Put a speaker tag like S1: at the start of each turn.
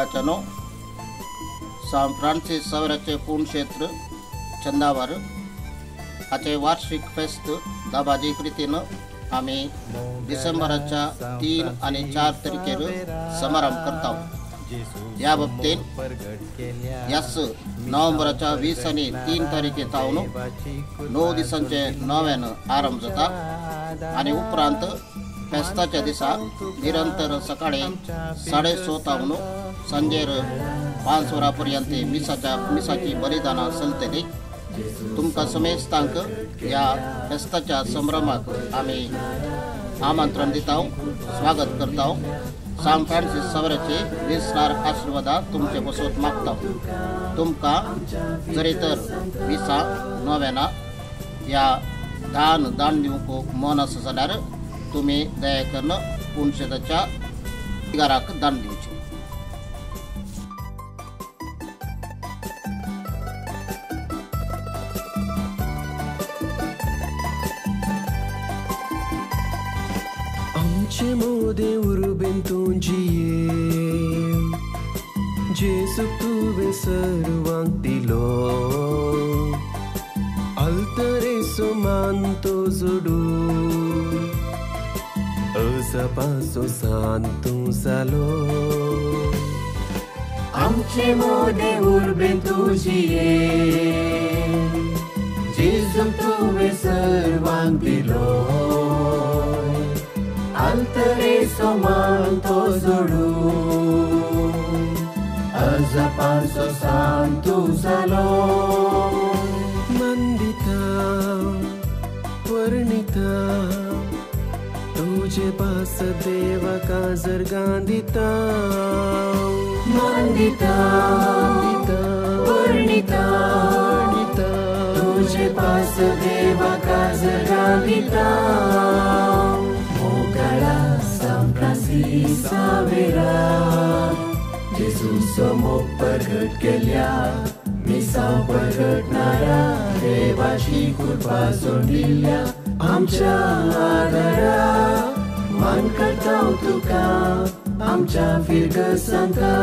S1: देववाचनो San Francis सवेराचे पुण्यक्षेत्र Chandawar हाचे वार्षिक फेस्त दाबाजी रितीनं आम्ही डिसेंबराच्या 3 आणि 4 तारखेर समारंभ करता। या बाबतीत यास नोव्हेंबराच्या 20 आणि 3 तारखे तावन 9 दिसांचे नव्यानं आरंभ जाता आणि उपरांत फेस्ताच्या दिसा निरंतर सकाळी 6:30 तावन सांजेर 5 वरांपर्यंत मिसाची बलिदाना चलतली। तुमका समेस्तांक या फेस्ताच्या संभ्रमाक आम्ही आमंत्रण दिता, स्वागत करता। सान फ्रान्सिस सवेराचे दिसणार आशीर्वादा तुमचे बसवत मागता। तुमका जरी तर मिसा नव्याना या दान दिवंक मन आसा जाल्यार तुम्ही दया करून पुण्यक्षेत्राच्या तिगाराक दान दिवचे।
S2: आमचे मोदे उर्बेन तुझिये जेसू तुवे सर्वांक दिलो अल्तरेसो मानतो जोडू असापासो सांतो जालो।
S3: आमचे मोदे उर्बेन तुझिये जेसू तुवे सर्वांक दिलो अल्तरेसो मानतो जोडू अजापासो सांतो जालो।
S2: मंदिता वर्णिता तुझे पास देवा काजर गांधिता
S3: मंदिता वर्णिता तुझे पास देवा काजर गांधिता। सान फ्रान्सिस सवेरा जेसू समोर प्रगट केल्या मिसा प्रगटणारा देवाची कृपा सोडिल्ल्या आमच्या आदारा मान करता तुका आमच्या फिरग सांगता।